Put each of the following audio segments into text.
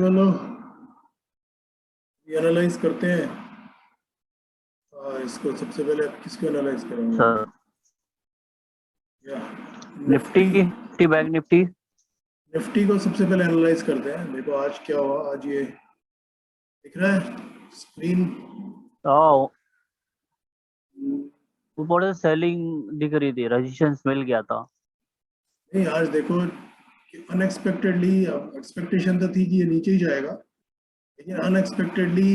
चलो ये एनालाइज करते हैं। इसको सबसे पहले आप किसको एनालाइज करेंगे? सर या निफ्टी बैंक निफ्टी निफ्टी को सबसे पहले एनालाइज करते हैं। देखो आज क्या हुआ। आज ये दिख रहा है स्क्रीन? ऊपर से सेलिंग दिख रही थी, रेजिस्टेंस मिल गया था। नहीं, आज देखो अनएक्सपेक्टेडली, एक्सपेक्टेशन तो थी कि ये नीचे ही जाएगा, लेकिन अनएक्सपेक्टेडली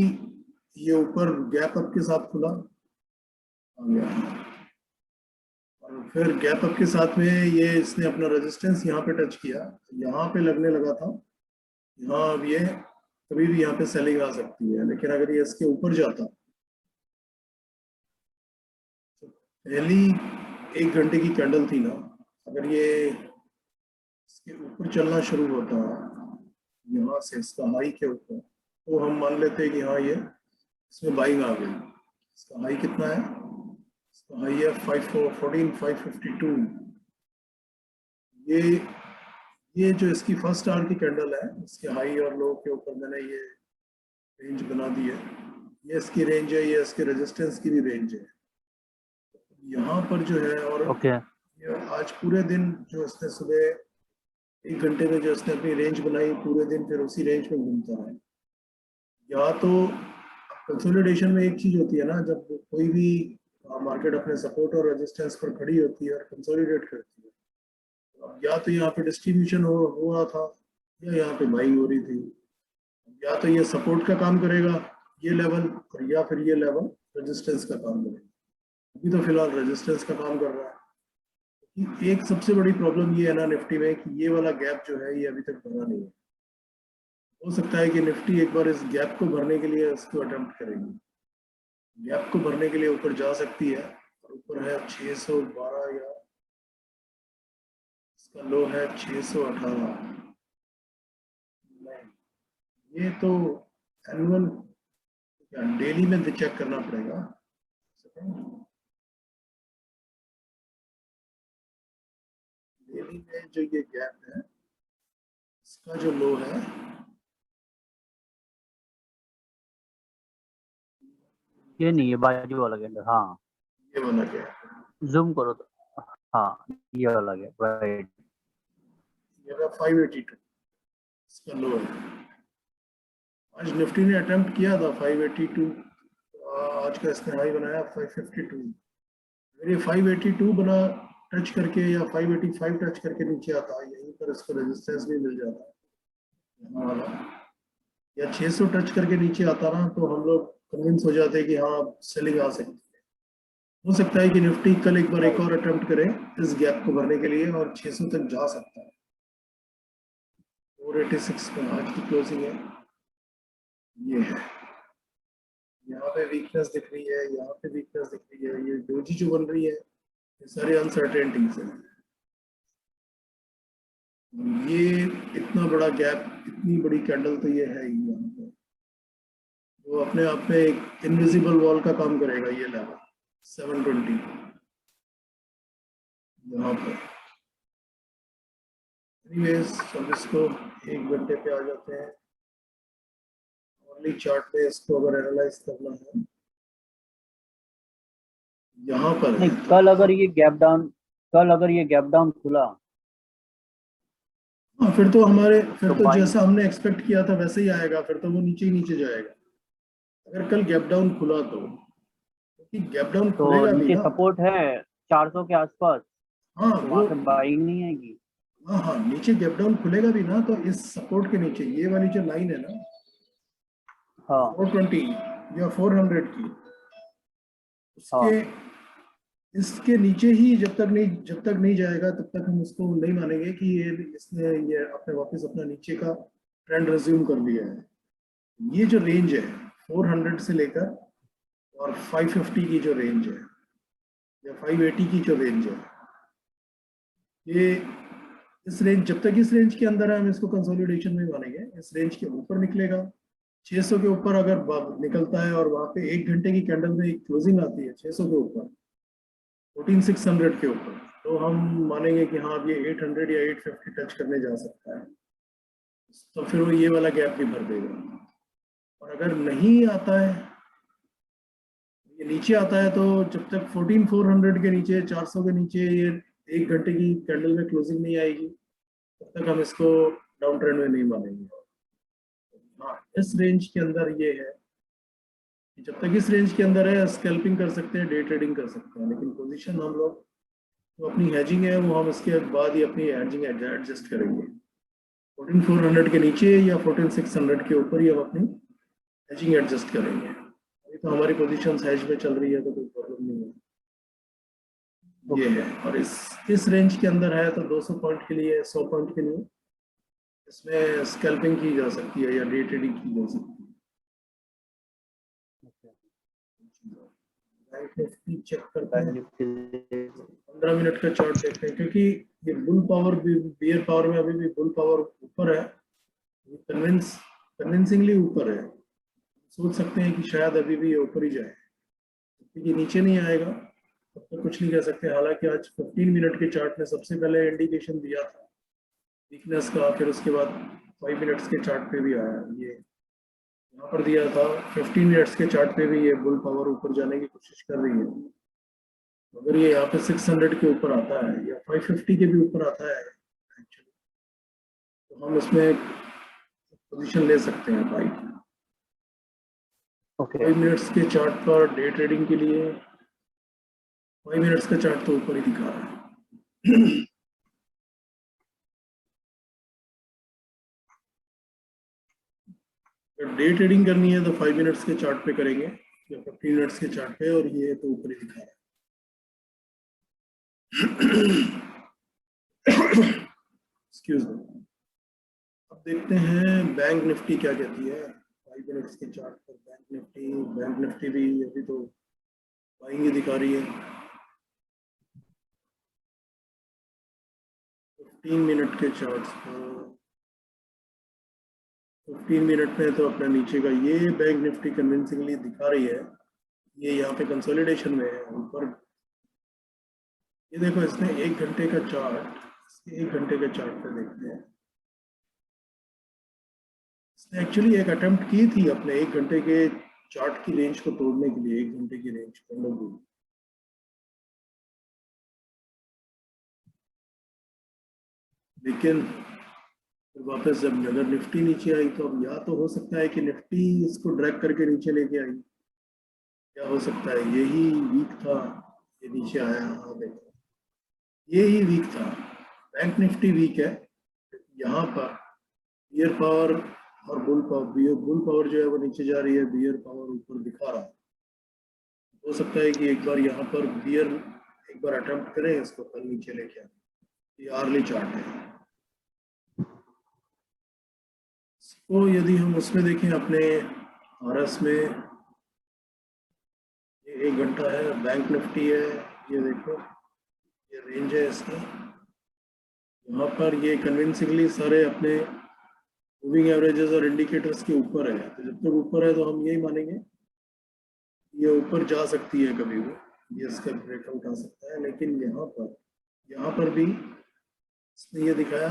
ये ऊपर गैप अप के साथ खुला आ गया, और फिर गैप अप के साथ में ये इसने अपना रेजिस्टेंस यहाँ पे टच किया, यहाँ पे लगने लगा था। यहाँ अब ये कभी भी यहाँ पे सेलिंग आ सकती है, लेकिन अगर ये इसके ऊपर जाता तो पहली 1 घंटे की कैंडल थी ना, अगर ये इसके ऊपर चलना शुरू होता यहाँ से इसका हाई के ऊपर, तो हम मान लेते हैं कि हाँ ये इसमें बाइंग आ गई। इसका हाई कितना है? इसका हाई है 552। ये जो इसकी फर्स्ट आवर की कैंडल है, इसके हाई और लो के ऊपर मैंने ये रेंज बना दी है। ये इसकी रेंज है, ये इसके रेजिस्टेंस की भी रेंज है। यहाँ पर जो है, और ये आज पूरे दिन जो इसने सुबह 1 घंटे में जो इसने अपनी रेंज बनाई, पूरे दिन फिर उसी रेंज में घूमता है। या तो कंसोलिडेशन में एक चीज होती है ना, जब कोई भी मार्केट अपने सपोर्ट और रेजिस्टेंस पर खड़ी होती है और कंसोलिडेट करती है, या तो यहाँ पे डिस्ट्रीब्यूशन हो रहा था, या यहाँ पे बाइंग हो रही थी। या तो ये सपोर्ट का काम करेगा ये लेवल, और या फिर ये लेवल रेजिस्टेंस का काम करेगा। अभी तो फिलहाल रेजिस्टेंस का काम कर रहा है। एक सबसे बड़ी प्रॉब्लम ये है ना निफ्टी में, कि ये वाला गैप जो है ये अभी तक भरा नहीं है। हो सकता है कि निफ्टी एक बार इस गैप को भरने के लिए इसको अटेम्प्ट करेगी। गैप को भरने के लिए ऊपर जा सकती है, और ऊपर है 612, या इसका लो है 618। ये तो एनुअल डेली में चेक करना पड़ेगा। डेली में जो ये गैप है, इसका जो लो है, ये नहीं, ये बाजू वाला कैंडल। हाँ ये वाला गैप जूम करो तो, हाँ ये वाला गैप राइट, ये 582 इसका लो है। आज निफ्टी ने अटेम्प्ट किया था 582, आज का इसने हाई बनाया 552। अगर ये 582 बना टच करके या 585 टच करके नीचे आता, यहीं पर इसको रेजिस्टेंस भी मिल जाता यहाँ वाला, या 600 टच करके नीचे आता ना, तो हम लोग कन्विंस हो जाते हैं कि हाँ सेलिंग आ सकती है। हो सकता है कि निफ्टी कल एक बार एक और अटेम्प्ट करे इस गैप को भरने के लिए, और 600 तक जा सकता है। 486 में आज की क्लोजिंग है। ये है, यहाँ पे वीकनेस दिख रही है, यहाँ पे वीकनेस दिख रही है। ये डोजी जो बन रही है, ये सारी अनसर्टेनिटीज है। ये इतना बड़ा गैप, इतनी बड़ी कैंडल तो ये है ही यहाँ पे, वो अपने आप में एक इनविजिबल वॉल का काम करेगा। ये लेवल 720 यहाँ पर। एनीवेज, अब इसको 1 घंटे पे आ जाते हैं। अर्ली चार्ट पे इसको अगर एनालाइज करना है, यहाँ पर नहीं कल अगर ये गैप डाउन खुला, हाँ, फिर तो हमारे तो जैसा हमने एक्सपेक्ट किया था वैसे ही आएगा। फिर तो वो नीचे ही नीचे जाएगा अगर कल गैप डाउन खुला तो, क्योंकि गैप डाउन तो खुलेगा भी नीचे ना। सपोर्ट है 400 के आसपास, हाँ तो वो, वहां से बाइंग नहीं आएगी। हाँ हाँ, नीचे गैप डाउन खुलेगा भी ना, तो इस सपोर्ट के नीचे ये वाली जो लाइन है ना, हाँ 420 या 400 की, उसके इसके नीचे ही जब तक नहीं जाएगा, तब तक हम उसको नहीं मानेंगे कि ये अपने वापस अपना नीचे का ट्रेंड रिज्यूम कर लिया है। ये जो रेंज है 400 से लेकर और 550 की जो रेंज है, या 580 की जो रेंज है, ये इस रेंज, जब तक इस रेंज के अंदर है हम इसको कंसोलिडेशन में मानेंगे। इस रेंज के ऊपर निकलेगा, 600 के ऊपर अगर निकलता है, और वहां पे 1 घंटे की कैंडल में एक क्लोजिंग आती है 600 के ऊपर, 14600 के ऊपर, तो हम मानेंगे कि हाँ अब ये 800 या 850 टच करने जा सकता है। तो फिर वो ये वाला गैप भी भर देगा। और अगर नहीं आता है, ये नीचे आता है, तो जब तक 14400 के नीचे, 400 के नीचे ये 1 घंटे की कैंडल में क्लोजिंग नहीं आएगी, तब तक हम इसको डाउन ट्रेंड में नहीं मानेंगे। हाँ, इस रेंज के अंदर ये है, जब तक इस रेंज के अंदर है स्कैल्पिंग कर सकते हैं, डे ट्रेडिंग कर सकते हैं, लेकिन पोजीशन हम लोग तो अपनी हैजिंग है वो हम इसके बाद ही अपनी हैजिंग एडजस्ट करेंगे। 14400 के नीचे या 14600 के ऊपर ही हम अपनी हैजिंग एडजस्ट करेंगे। अभी तो हमारी पोजीशंस हैज में चल रही है, तो कोई प्रॉब्लम नहीं है। ये है, और इस रेंज के अंदर है तो 200 पॉइंट के लिए, 100 पॉइंट के लिए इसमें स्कैल्पिंग की जा सकती है या डे ट्रेडिंग की जा सकती है। बैंक निफ्टी चेक करते हैं, 15 मिनट का चार्ट देखते हैं, क्योंकि ये बुल पावर बियर पावर में अभी भी बुल पावर ऊपर है, कन्विंसिंगली ऊपर है। सोच सकते हैं कि शायद अभी भी ये ऊपर ही जाए, क्योंकि नीचे नहीं आएगा तब तक कुछ नहीं कह सकते। हालांकि आज 15 मिनट के चार्ट में सबसे पहले इंडिकेशन दिया था वीकनेस का, फिर उसके बाद 5 मिनट्स के चार्ट पे भी आया, ये यहाँ पर दिया था 15 मिनट्स के चार्ट पे भी ये बुल पावर ऊपर जाने की कोशिश कर रही है। अगर ये यहाँ पे 600 के ऊपर आता है या 550 के भी ऊपर आता है एक्चुअली, तो हम इसमें पोजीशन ले सकते हैं बाई। 5 मिनट्स के चार्ट पर डे ट्रेडिंग के लिए 5 मिनट्स का चार्ट तो ऊपर ही दिखा रहा है। अगर डे ट्रेडिंग करनी है तो 5 मिनट्स के चार्ट पे करेंगे या 15 मिनट्स के चार्ट पे, और ये तो ऊपर ही दिखा रहा है। Excuse me. अब देखते हैं बैंक निफ्टी क्या कहती है 5 मिनट्स के चार्ट पर। बैंक निफ्टी भी अभी तो बाइंग ही दिखा रही है। 15 मिनट के चार्ट्स पर, 15 मिनट में तो अपना नीचे का ये बैंक निफ्टी कन्विंसिंगली दिखा रही है। ये यहाँ पे कंसोलिडेशन में है ऊपर। ये देखो, इसने 1 घंटे का चार्ट, 1 घंटे के चार्ट पे देखते हैं। इसने एक्चुअली एक अटेम्प्ट की थी अपने 1 घंटे के चार्ट की रेंज को तोड़ने के लिए, 1 घंटे की रेंज को, लेकिन वापस जब अगर निफ्टी नीचे आई तो अब या तो हो सकता है कि निफ्टी इसको ड्रैग करके नीचे लेके आई, क्या हो सकता है यही वीक था, ये नीचे आया। हाँ देखो, यही वीक था, बैंक निफ्टी वीक है। यहाँ पर बियर पावर और बुल पावर जो है वो नीचे जा रही है, बियर पावर ऊपर दिखा रहा है। हो सकता है कि एक बार यहाँ पर बियर एक बार अटेम्प्ट करें इसको कल नीचे लेके आए। ये आर्ली चार्ट है। तो यदि हम उसमें देखें अपने आरएस में, ये 1 घंटा है, बैंक निफ्टी है, ये देखो ये रेंज है इसकी। यहाँ पर ये कन्विंसिंगली सारे अपने मूविंग एवरेजेस और इंडिकेटर्स के ऊपर है, तो जब तक ऊपर है तो हम यही मानेंगे ये ऊपर जा सकती है कभी भी, ये इसका ब्रेकआउट आ सकता है। लेकिन यहाँ पर भी इसने ये दिखाया,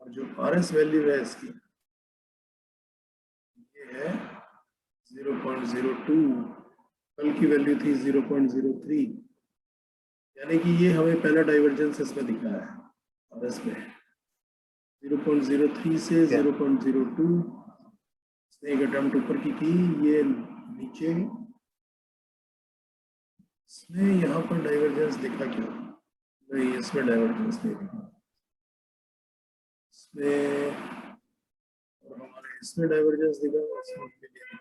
और जो आरएस वैल्यू है इसकी ये है 0.02, कल की वैल्यू थी 0.03, यानी कि ये हमें पहला डाइवर्जेंस इसमें दिखा है आरएस में 0.03 से 0.02। इसने एक अटेम्प्ट ऊपर की थी, ये नीचे इसमें यहाँ पर डाइवर्जेंस दिखा क्या? नहीं, इसमें डाइवर्जेंस नहीं दिखा। इसमें और हमारे इसमें डाइवर्जेंस दिखा, इसमें नहीं दिखा।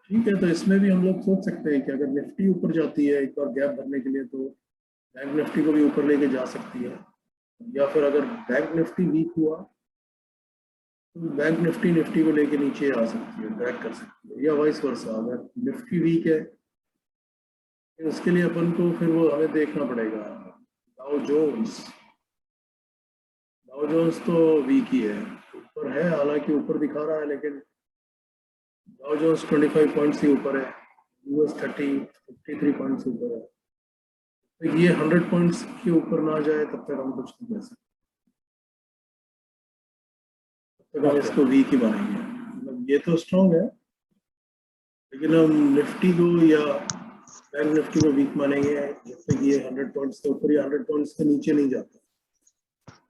ठीक है, तो इसमें भी हम लोग सोच सकते हैं कि अगर निफ्टी ऊपर जाती है एक बार गैप भरने के लिए, तो बैंक निफ्टी को भी ऊपर लेके जा सकती है। या फिर अगर बैंक निफ्टी वीक हुआ तो बैंक निफ्टी को लेके नीचे आ सकती है, ड्रैग कर सकती है, या वाइस वर्सा। अगर निफ्टी वीक है तो उसके लिए अपन को फिर वो हमें देखना पड़ेगा। डाउ जोन्स तो वीक ही है, ऊपर है, हालांकि ऊपर दिखा रहा है, लेकिन डाउ जोन्स 25 पॉइंट्स ही ऊपर है, US 30 53 पॉइंट्स ऊपर है। तो ये 100 पॉइंट्स के ऊपर ना जाए तब तक हम कुछ नहीं कह सकते, तब तक हम Okay. इसको वीक ही मानेंगे। मतलब ये तो स्ट्रॉन्ग है, लेकिन हम निफ्टी को या बैंक निफ्टी को वीक मानेंगे जब तक ये 100 पॉइंट्स के ऊपर या 100 पॉइंट्स के नीचे नहीं जाता।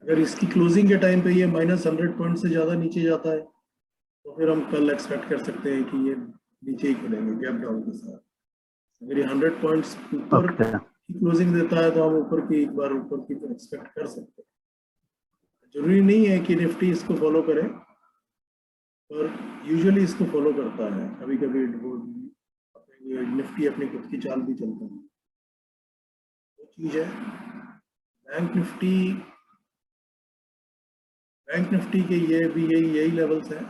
अगर इसकी क्लोजिंग के टाइम पे ये -100 पॉइंट से ज़्यादा नीचे जाता है तो फिर हम कल एक्सपेक्ट कर सकते हैं कि ये नीचे ही खुलेंगे गैप डाउन के साथ। अगर ये 100 पॉइंट्स ऊपर Okay. की क्लोजिंग देता है तो हम ऊपर की एक बार ऊपर की एक्सपेक्ट कर सकते हैं। जरूरी नहीं है कि निफ्टी इसको फॉलो करे, पर यूजुअली इसको फॉलो करता है। कभी कभी वो निफ्टी अपनी खुद की चाल भी चलता है, वो चीज़ है। बैंक निफ्टी के ये भी यही लेवल्स हैं,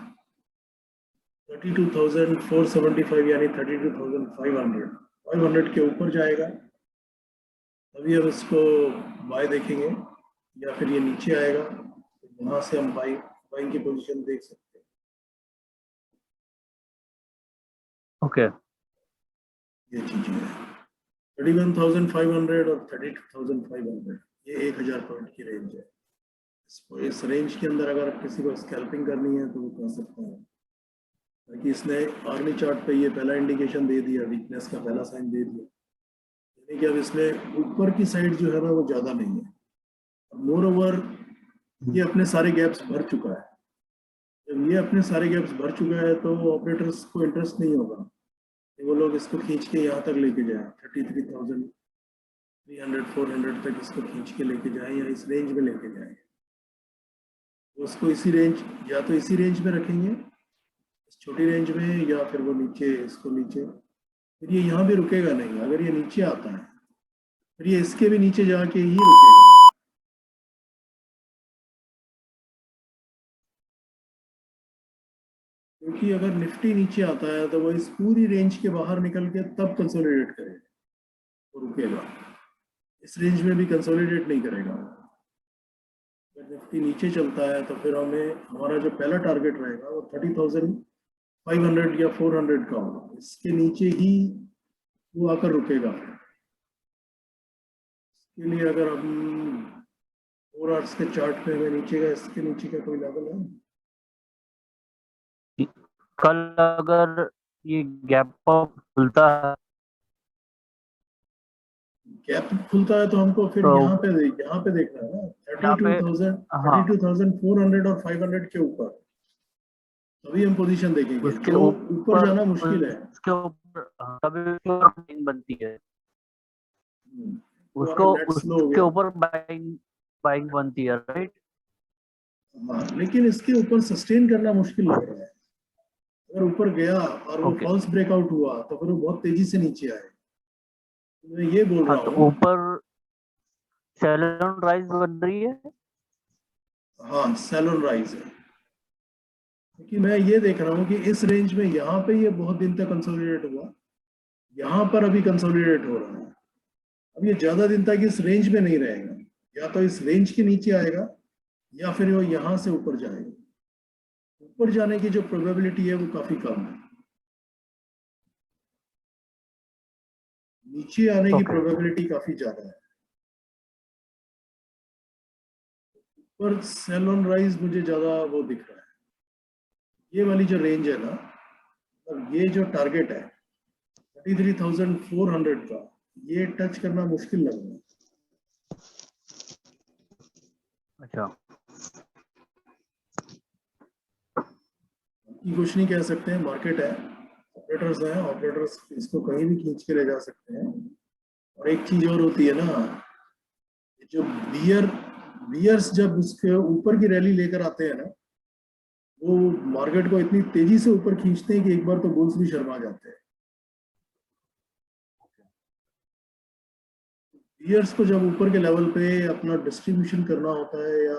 32,475 यानी 32,500 500 के ऊपर जाएगा तभी हम इसको बाय देखेंगे, या फिर ये नीचे आएगा तो यहाँ से हम बाइंग की पोजीशन देख सकते हैं। Okay. ये चीजें हैं 31,500 और 32,500, ये 1,000 पॉइंट की रेंज है। इस रेंज के अंदर अगर किसी को स्कैल्पिंग करनी है तो वो कर सकता है, ताकि इसने आर्मी चार्ट पे ये पहला इंडिकेशन दे दिया, वीकनेस का पहला साइन दे दिया, यानी कि अब इसमें ऊपर की साइड जो है ना वो ज़्यादा नहीं है। मोर ओवर ये अपने सारे गैप्स भर चुका है। जब ये अपने सारे गैप्स भर चुका है तो ऑपरेटर्स को इंटरेस्ट नहीं होगा कि वो लोग इसको खींच के यहाँ तक लेके जाए, 33,300 400 तक इसको खींच के लेके जाए या इस रेंज में लेके जाए। उसको इसी रेंज, या तो इसी रेंज में रखेंगे इस छोटी रेंज में, या फिर वो नीचे इसको नीचे, फिर ये यहाँ भी रुकेगा नहीं। अगर ये नीचे आता है फिर ये इसके भी नीचे जाके ही रुकेगा, क्योंकि अगर निफ्टी नीचे आता है तो वो इस पूरी रेंज के बाहर निकल के तब कंसोलिडेट करेगा, वो रुकेगा। इस रेंज में भी कंसोलिडेट नहीं करेगा। अगर निफ्टी नीचे चलता है तो फिर हमारा जो पहला टारगेट रहेगा वो 30,500 या 400 का होगा, इसके नीचे ही वो आकर रुकेगा। इसके लिए अगर हम 4 आवर्स के चार्ट पे हमें नीचे का, इसके नीचे का कोई लेवल है, कल अगर ये गैप अप खुलता है गैप खुलता है तो हमको फिर तो यहाँ पे देखना है ना, यहाँ पे हाँ 32,400 और 500 के ऊपर, तभी हम पोजीशन देखेंगे। उसके जो ऊपर ऊपर जाना मुश्किल है, उसके ऊपर तभी उसके ऊपर बाइंग बनती है, तो उसको हमारा नेट स्लो हो उसके गया। ऊपर बाइंग बाइंग बनती है, राइट? हाँ, लेकिन इसके ऊपर सस्टेन करना मुश्किल लग रहा है। अगर ऊपर गया और वो ओके। फॉल्स ब्रेकआउट हुआ तो फिर वो बहुत तेजी से नीचे आए। मैं ये बोल हाँ रहा तो हूँ, ऊपर सैलून राइज बन रही है। हाँ सैलून राइज है, क्योंकि मैं ये देख रहा हूँ कि इस रेंज में यहाँ पे ये बहुत दिन तक कंसोलिडेट हुआ, यहाँ पर अभी कंसोलिडेट हो रहा है। अब ये ज्यादा दिन तक इस रेंज में नहीं रहेगा, या तो इस रेंज के नीचे आएगा या फिर वो यहाँ से ऊपर जाएगा। ऊपर जाने की जो प्रोबेबिलिटी है वो काफी कम है, नीचे आने की ओके। प्रोबेबिलिटी काफी ज्यादा है। पर सेल ऑन राइज मुझे ज्यादा वो दिख रहा है। ये वाली जो रेंज है ना, और ये जो टारगेट है 33,400 का, ये टच करना मुश्किल लग रहा है। अच्छा। ये कुछ नहीं कह सकते हैं, मार्केट है, ऑपरेटर्स हैं, ऑपरेटर्स इसको कहीं भी खींच के ले जा सकते हैं। और एक चीज और होती है ना, जो बियर्स जब उसके ऊपर की रैली लेकर आते हैं ना, वो मार्केट को इतनी तेजी से ऊपर खींचते हैं कि एक बार तो बुल्स भी शर्मा जाते हैं। बियर्स को जब ऊपर के लेवल पे अपना डिस्ट्रीब्यूशन करना होता है या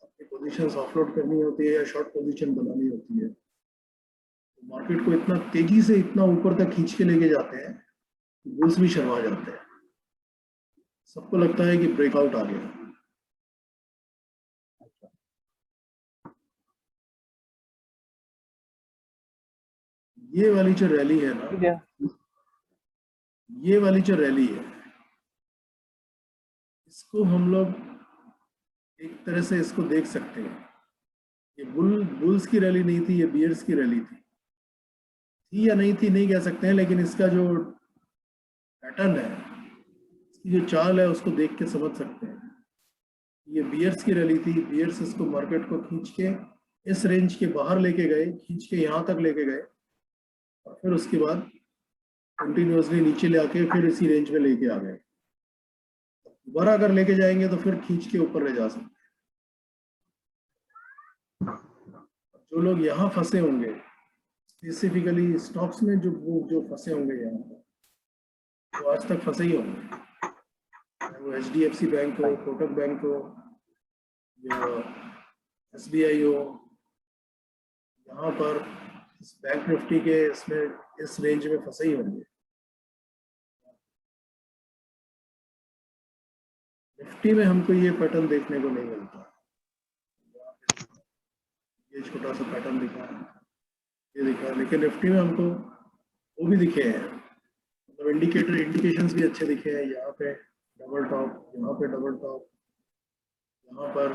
अपनी पोजीशंस ऑफलोड करनी होती है या शॉर्ट पोजीशन बनानी होती है, तो मार्केट को इतना तेजी से इतना ऊपर तक खींच के लेके जाते हैं कि बुल्स भी शर्मा जाते हैं। सबको लगता है कि ब्रेकआउट आ गया। ये वाली जो रैली है ना, ठीक है। ये वाली जो रैली है इसको हम लोग एक तरह से इसको देख सकते हैं, ये बुल्स की रैली नहीं थी, ये बियर्स की रैली थी या नहीं थी नहीं कह सकते हैं, लेकिन इसका जो पैटर्न है, इसकी जो चाल है, उसको देख के समझ सकते हैं। ये बियर्स की रैली थी, बियर्स इसको मार्केट को खींच के इस रेंज के बाहर लेके गए, खींच के यहाँ तक लेके गए, और फिर उसके बाद कंटिन्यूसली नीचे ले आके फिर इसी रेंज में लेके आ गए। दोबारा अगर लेके जाएंगे तो फिर खींच के ऊपर ले जा सकते हैं। जो लोग यहाँ फंसे होंगे स्पेसिफिकली स्टॉक्स में, जो फंसे होंगे यहाँ पर, वो आज तक फंसे ही होंगे, वो HDFC बैंक हो, कोटक बैंक हो या SBI हो, यहाँ पर इस बैंक निफ्टी के इसमें इस रेंज में फंसे ही होंगे। निफ्टी में हमको ये पैटर्न देखने को नहीं मिलता, ये छोटा सा पैटर्न दिखा है, ये दिखा, लेकिन निफ्टी में हमको वो भी दिखे हैं, मतलब इंडिकेशंस भी अच्छे दिखे हैं। यहाँ पे डबल टॉप, यहाँ पे डबल टॉप, यहाँ पर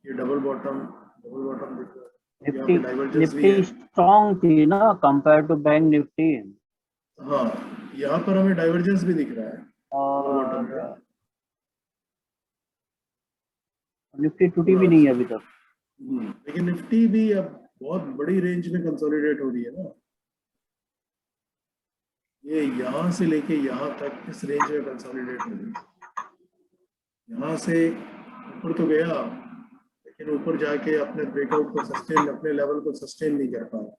ये डबल बॉटम दिख रहा है, यहाँ पे डाइवर्जेंस भी है। स्ट्रॉन्ग थी ना कंपेयर टू बैंक निफ्टी। हाँ, यहाँ पर हमें डाइवर्जेंस भी दिख रहा है बॉटम पे। निफ्टी टूटी भी नहीं है अभी तक, लेकिन निफ्टी भी अब बहुत बड़ी रेंज में कंसोलिडेट हो रही है ना, ये यहाँ से लेके यहाँ तक इस रेंज में कंसोलिडेट हो रही है। यहाँ से ऊपर तो गया, लेकिन ऊपर जाके अपने ब्रेकआउट को सस्टेन, अपने लेवल को सस्टेन नहीं कर पाया।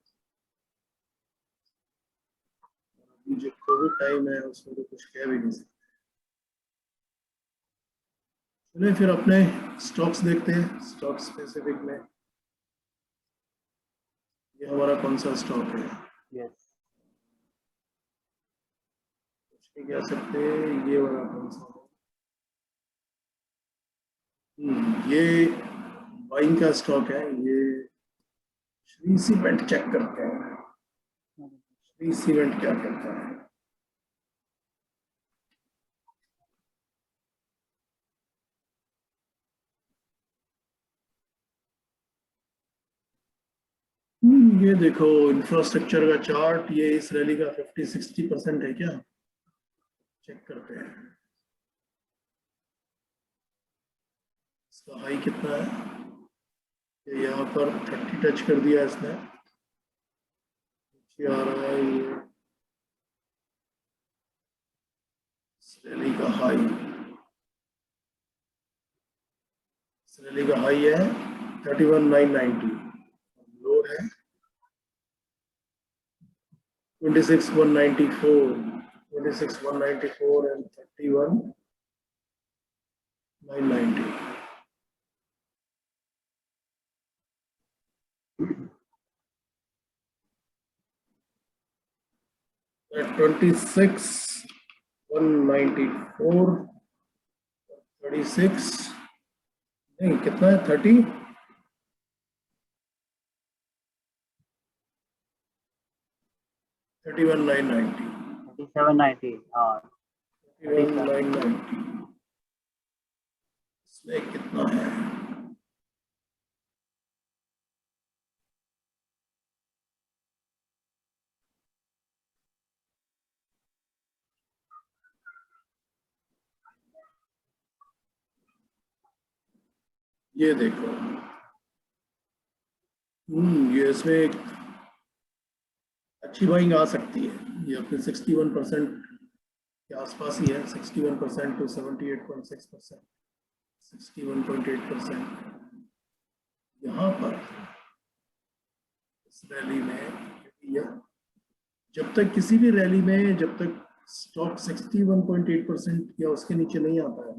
जो कोविड टाइम है उसमें तो कुछ कह भी नहीं सकते। चलिए फिर अपने स्टॉक्स देखते हैं, स्टॉक स्पेसिफिक में ये हमारा कौन सा स्टॉक है। यस कुछ कह सकते हैं, ये वाला कौन सा है, ये बाइंग का स्टॉक है, ये श्री सीमेंट चेक करते हैं, श्री सीमेंट क्या करता है। ये देखो इंफ्रास्ट्रक्चर का चार्ट, ये इस रैली का 50-60% है क्या, चेक करते हैं। इसका हाई कितना है, ये यहाँ पर 30 टच कर दिया इसने, नीचे आ रहा है ये इस रैली का हाई, इस रैली का हाई है 31,990, लो है 26,194 and 31,990. At 26,194, 36 नहीं कितना है 30, 31,990, 3790, हाँ 31,990, इसमें कितना है, ये देखो, ये इसमें एक अच्छी बाइंग आ सकती है, ये अपने 61% के आसपास ही है, 61% to 78.6%, 61.8%। यहाँ पर इस रैली में जब तक किसी भी रैली में जब तक स्टॉक 61.8% या उसके नीचे नहीं आता है,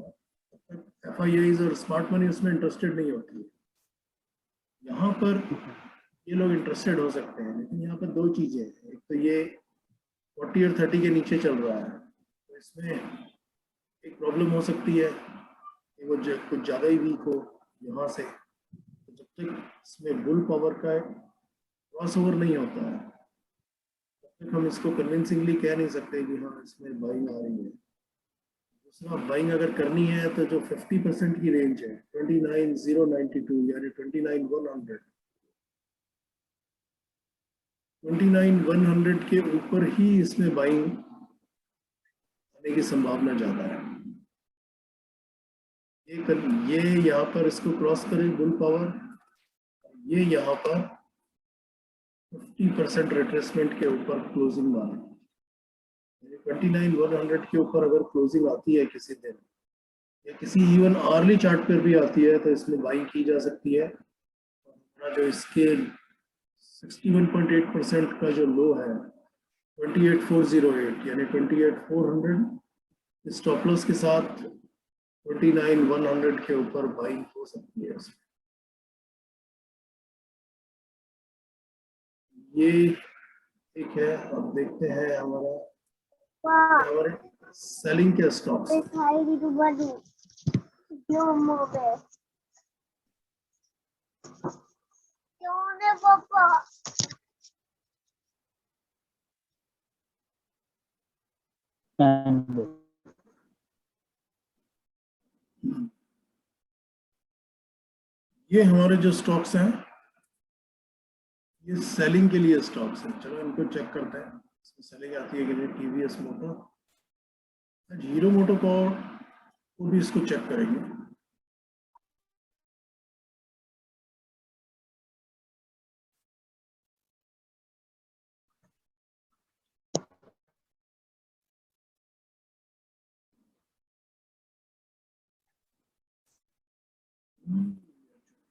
तब तक FIIs और स्मार्ट मनी उसमें इंटरेस्टेड नहीं होती है। यहाँ पर ये लोग इंटरेस्टेड हो सकते हैं, लेकिन यहाँ पर दो चीजें हैं, एक तो ये 40 और 30 के नीचे चल रहा है, तो इसमें एक प्रॉब्लम हो सकती है कि वो कुछ ज़्यादा ही वीक हो यहाँ से, तो जब तक इसमें बुल पावर का क्रॉस ओवर नहीं होता है तब तक हम इसको कन्विंसिंगली कह नहीं सकते कि हाँ इसमें बाइंग आ रही है। दूसरा बाइंग अगर करनी है तो जो 50% की रेंज है 29,092 यानी 29,100, 29,100 के ऊपर ही इसमें बाइंग आने की संभावना ज्यादा है। ये यहाँ पर इसको क्रॉस करे बुल पावर, ये यहाँ पर 50% रिट्रेसमेंट के ऊपर क्लोजिंग मारे, 29,100 के ऊपर अगर क्लोजिंग आती है किसी दिन या किसी इवन आर्ली चार्ट पर भी आती है तो इसमें बाइंग की जा सकती है। जो इसके 61.8% का जो लो है 28,408 यानी 28,400 स्टॉप लॉस के साथ 29,100 के ऊपर बाइंग हो सकती है। ये ठीक है। अब देखते हैं हमारे सेलिंग के स्टॉक्स। And ये हमारे जो स्टॉक्स हैं ये सेलिंग के लिए स्टॉक्स हैं। चलो इनको चेक करते हैं इसमें सेलिंग आती है कि नहीं। टीवीएस मोटर, हीरो मोटो को भी इसको चेक करेंगे।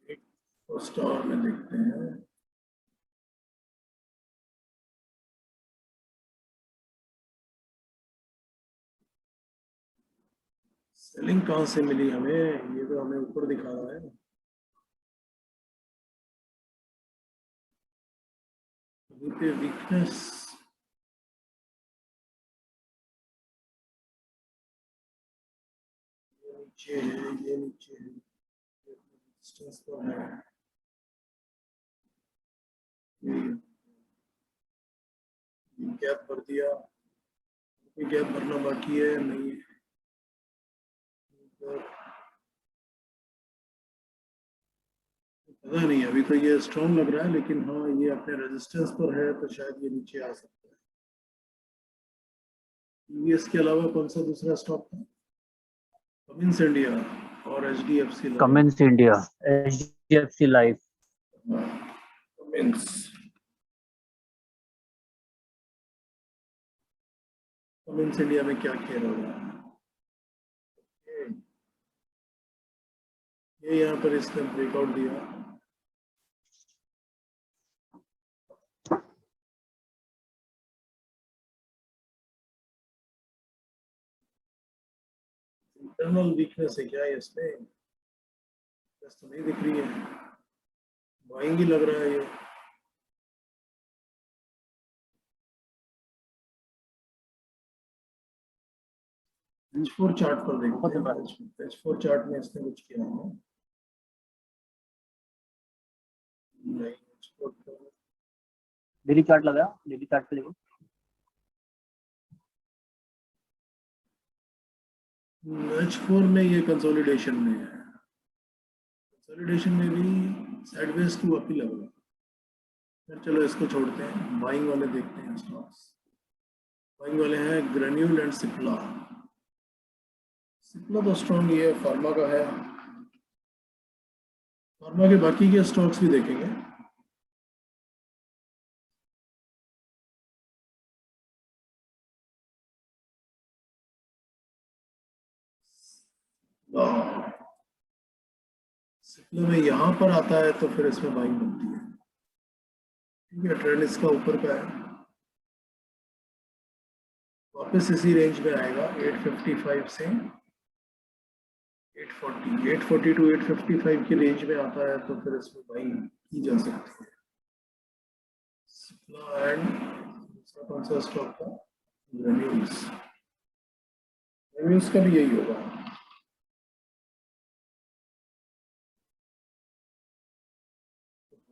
एक फर्स्ट आवर में देखते हैं। सेलिंग कहाँ से मिली हमें, ये तो हमें ऊपर दिखा रहा है। अभी पे वीकनेस नीचे है, ये नीचे है, रेजिस्टेंस पर है, गैप भर दिया, गैप भरना बाकी है नहीं है। पता नहीं, अभी तो ये स्ट्रॉन्ग लग रहा है लेकिन हाँ ये अपने रेजिस्टेंस पर है तो शायद ये नीचे आ सकता है। टीवीएस के अलावा कौन सा दूसरा स्टॉक था? कमिंस इंडिया और HDFC life. Cummins India, HDFC Life. Cummins India में क्या खेल हो रहा है? ये यहाँ पर इसने ब्रेकआउट दिया, इंटरनल वीकनेस है क्या इसमें? तो नहीं दिख रही है, बाइंग ही लग रहा है ये। H4 चार्ट पर देखते हैं। H4 चार्ट में इसने कुछ किया है नहीं। डेली चार्ट लगाया, डेली चार्ट पे देखो। H4 में ये कंसोलिडेशन में है, कंसोलिडेशन में भी साइडवेज टू अप ही लग रहा है। फिर चलो इसको छोड़ते हैं, बाइंग वाले देखते हैं स्टॉक्स। बाइंग वाले हैं ग्रेन्यूल एंड सिप्ला। सिप्ला तो स्ट्रॉन्ग ही है, फार्मा का है। फार्मा के बाकी के स्टॉक्स भी देखेंगे। सिप्ला में यहाँ पर आता है तो फिर इसमें बाइंग बनती है। ठीक है, ट्रेंड इसका ऊपर का है, वापस इसी रेंज में आएगा 855 से 840, 840 टू 855 की रेंज में आता है तो फिर इसमें बाइंग की जा सकती है। सिप्ला एंड दूसरा कौन सा स्टॉक था? ग्रेन्यूल्स। ग्रेन्यूल्स का भी यही होगा।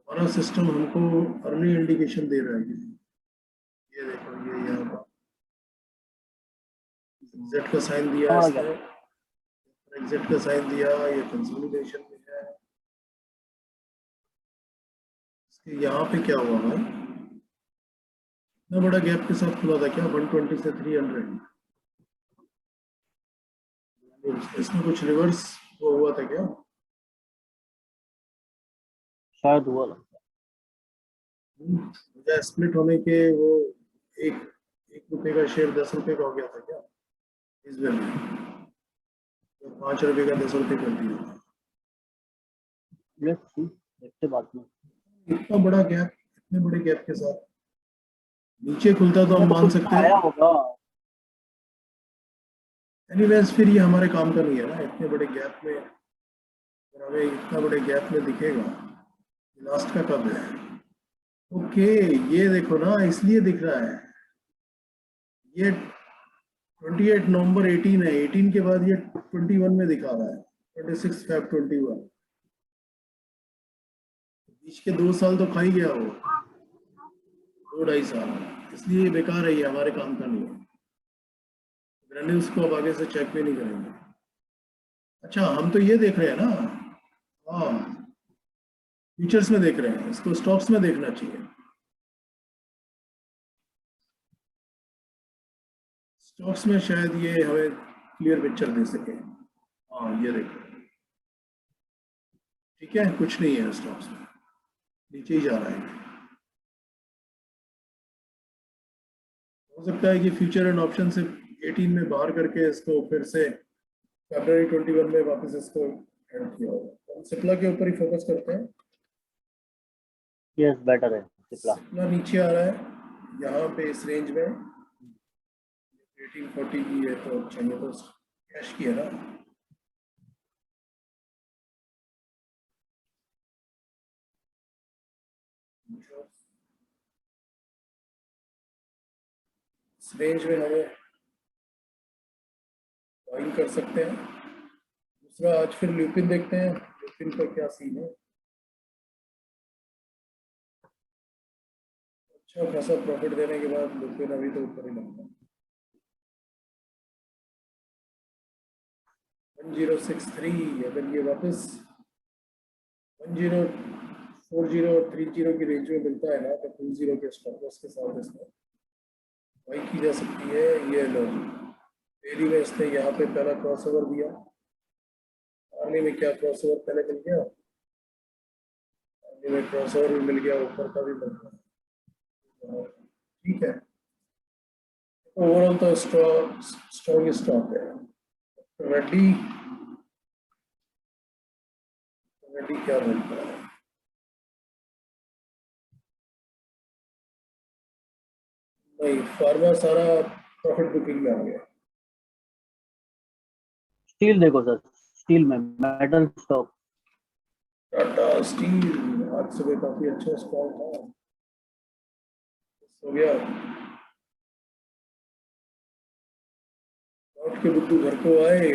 हमारा सिस्टम हमको अर्ली इंडिकेशन दे रहा है। ये देखो, ये यहाँ पर एग्जिट का साइन दिया हाँ, इसने, एग्जिट का साइन दिया, ये कंसोलिडेशन में है। इसके यहाँ पे क्या हुआ भाई, इतना बड़ा गैप के साथ खुला था क्या 120 से 300? इसमें कुछ रिवर्स वो हुआ था क्या? शायद हुआ लगता मुझे स्प्लिट होने के वो एक एक रुपए का शेयर 10 रुपए का हो गया था क्या इस बार में? 5 रुपए का 10 रुपए कर दिया। है। लेट्स सी, देखते बाद में। इतना बड़ा गैप, इतने बड़े गैप के साथ नीचे खुलता तो हम मान कुछ सकते आया हैं। होगा। एनीवेज फिर ये हमारे काम का नहीं है ना, इतने बड़े गैप में, अगर हमें इतना बड़े गैप में दिखेगा, लास्ट का कब है? ओके, ये देखो ना, इसलिए दिख रहा है ये 28 नवंबर 18 है, 18 के बाद ये 21 में दिखा रहा है, 26 Feb 21। बीच के 2 साल तो खा ही गया वो, 2-2.5 साल, इसलिए बेकार है, ये हमारे काम का नहीं है। ग्रैन्यूल्स को अब आगे से चेक भी नहीं करेंगे। अच्छा, हम तो ये देख रहे हैं ना, हाँ फ्यूचर्स में देख रहे हैं, इसको स्टॉक्स में देखना चाहिए। स्टॉक्स में शायद ये हमें क्लियर पिक्चर दे सके। हाँ ये देखो, ठीक है, कुछ नहीं है स्टॉक्स में, नीचे ही जा रहा है। हो सकता है कि फ्यूचर एंड ऑप्शन से 18 में बाहर करके इसको फिर से फरवरी 21 में वापस इसको ऐड किया होगा। हम सिप्ला के ऊपर ही फोकस करते हैं। यस, बेटर है सिप्ला। सिप्ला नीचे आ रहा है यहाँ पे इस रेंज में, 1840 की है तो चाहिए तो कैश की है ना। इस रेंज में हमें बाइंग कर सकते हैं। दूसरा, आज फिर ल्यूपिन देखते हैं, ल्यूपिन का क्या सीन है। अच्छा खासा प्रॉफिट देने के बाद ल्यूपिन अभी तो ऊपर ही लगता है। 1063, अगर ये वापस 1040 और 30 की रेंज में मिलता है ना, तो 20 के स्टॉप लॉस के साथ इसमें बाई की जा सकती है। ये लो, डेली में इसने यहाँ पे पहला क्रॉसओवर दिया, अर्ली में क्या क्रॉसओवर पहले मिल गया, अर्ली में क्रॉसओवर भी मिल गया, ऊपर का भी मिल गया, ठीक है। ओवरऑल तो स्ट्रॉन्ग स्टॉक है। रेडी रेडी क्या मिलता है? नहीं, फार्मा सारा प्रॉफिट बुकिंग में आ गया। स्टील देखो सर, स्टील में मेटल स्टॉक। टाटा स्टील आज सुबह काफी अच्छा स्टॉक था, हो गया। लौट के बुद्धू घर को आए,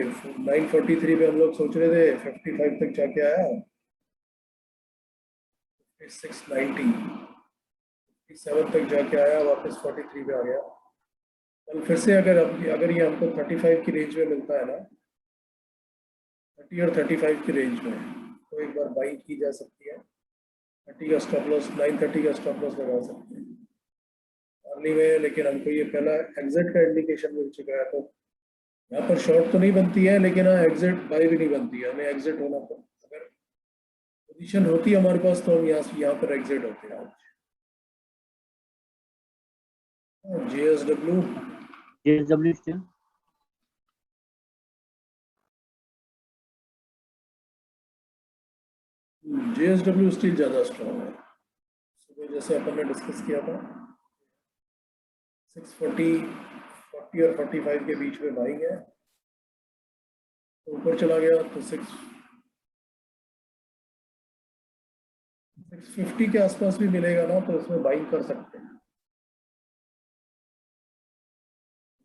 943 पे हम लोग सोच रहे थे, 55 तक जाके आया, 690, 57 तक जाके आया, वापस 43 पे आ गया। कल फिर से अगर ये हमको 35 की रेंज में मिलता है ना, 30 और 35 की रेंज में, तो एक बार बाई की जा सकती है। 30 का स्टॉप लॉस, 930 का स्टॉप लॉस लगा सकते हैं अर्ली में, लेकिन हमको ये पहला एग्जिट का इंडिकेशन मिल चुका है, तो यहाँ पर शॉर्ट तो नहीं बनती है, लेकिन हाँ एग्जिट बाई भी नहीं बनती है, हमें एग्जिट होना पड़ता। अगर पोजीशन होती है हमारे पास तो हम यहाँ पर एग्जिट होते हैं। JSW steel. JSW स्टील ज़्यादा स्ट्रॉन्ग है। सुबह जैसे अपन ने डिस्कस किया था, 640, 40 और 45 के बीच में बाइंग है, तो ऊपर चला गया तो 650 के आसपास भी मिलेगा ना, तो उसमें बाइंग कर सकते हैं।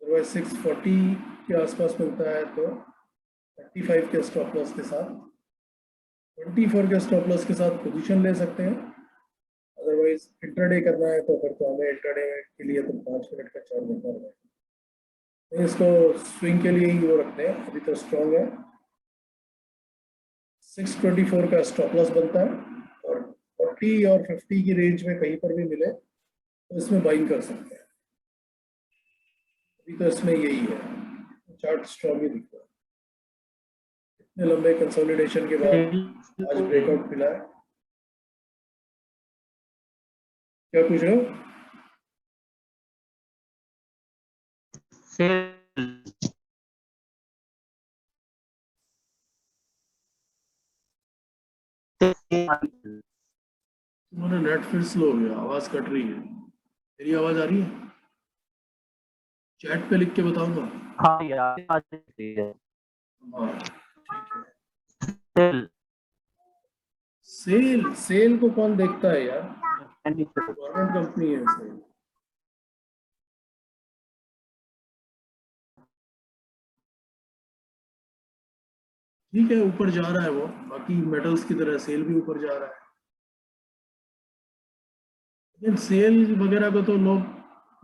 अदरवाइज 640 के आसपास मिलता है तो 35 के स्टॉप लॉस के साथ, 24 के स्टॉप लॉस के साथ पोजीशन ले सकते हैं। अदरवाइज इंट्राडे करना है तो फिर तो हमें इंट्राडे के लिए तो 5 मिनट का चार्ट देखना पड़ेगा। इसको स्विंग के लिए ही वो रखते हैं, अभी तो स्ट्रॉन्ग है। 624 का स्टॉप लॉस बनता है, और 40 और 50 की रेंज में कहीं पर भी मिले तो इसमें बाइंग कर सकते हैं। अभी तो इसमें यही है, चार्ट स्ट्रॉन्ग ही दिख रहा है। इतने लंबे कंसोलिडेशन के बाद आज ब्रेकआउट मिला है। क्या पूछ रहे हो? सेल तुम्हारा नेट फिर स्लो हो गया, आवाज कट रही है। मेरी आवाज आ रही है? चैट पे लिख के बताऊंगा। हाँ यार आज है हाँ ठीक है। सेल सेल सेल को कौन देखता है यार, ठीक गवर्नमेंट कंपनी है सेल। ठीक है, ऊपर जा रहा है वो, बाकी मेटल्स की तरह सेल भी ऊपर जा रहा है। लेकिन सेल वगैरह को तो लोग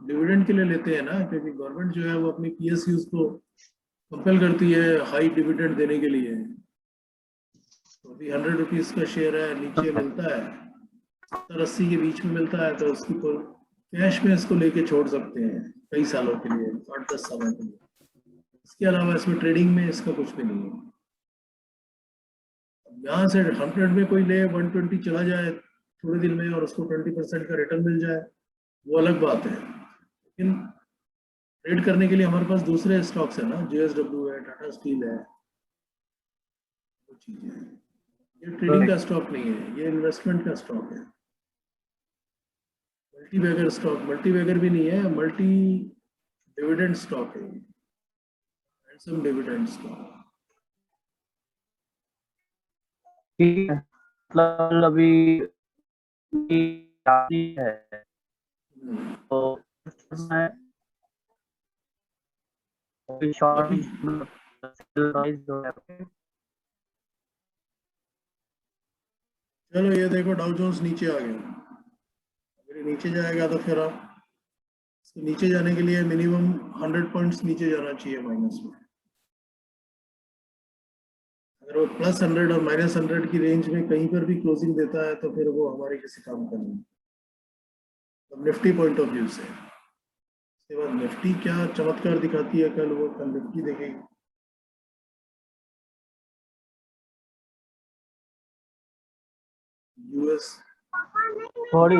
डिविडेंड के लिए लेते हैं ना, क्योंकि गवर्नमेंट जो है वो अपनी पीएसयूज को कंपेल करती है हाई डिविडेंड देने के लिए। तो अभी 100 रुपीज का शेयर है, नीचे मिलता है 70-80 के बीच में मिलता है, तो उसकी तो कैश में इसको लेके छोड़ सकते हैं कई सालों के लिए, 8-10 सालों के लिए। इसके अलावा इसमें ट्रेडिंग में इसका कुछ भी नहीं है। यहाँ से 100 में कोई ले 120 चला जाए थोड़े दिन में और उसको 20% का रिटर्न मिल जाए, वो अलग बात है। लेकिन ट्रेड करने के लिए हमारे पास दूसरे स्टॉक्स है ना, जेएसडब्ल्यू है, टाटा स्टील है, वो चीजें हैं। ये ट्रेडिंग का स्टॉक नहीं है, ये इन्वेस्टमेंट का स्टॉक है। मल्टीबैगर स्टॉक, मल्टीबैगर भी नहीं है, मल्टी डिविडेंड स्टॉक है, हैंडसम डिविडेंड स्टॉक। है मतलब अभी है तो मैं शॉर्ट अभी प्राइस जो है चलो ये देखो, डाउ जोन्स नीचे आ गया। अगर ये नीचे जाएगा तो फिर आप इसको नीचे जाने के लिए मिनिमम 100 पॉइंट्स नीचे जाना चाहिए माइनस में। अगर वो +100 और -100 की रेंज में कहीं पर भी क्लोजिंग देता है तो फिर वो हमारे किसी काम का नहीं। तो निफ्टी पॉइंट ऑफ व्यू से, उसके बाद निफ्टी क्या चमत्कार दिखाती है कल, वो कल निफ्टी देखेगी। यूएस थोड़ी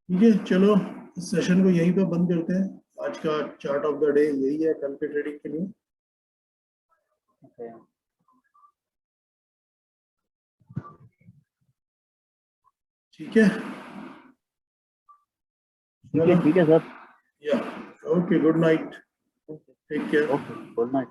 ठीक है, चलो इस सेशन को यहीं पे बंद करते हैं। आज का चार्ट ऑफ द डे यही है कल के ट्रेडिंग के लिए। ठीक है, ठीक है सर या okay, good night, take care. Okay good night.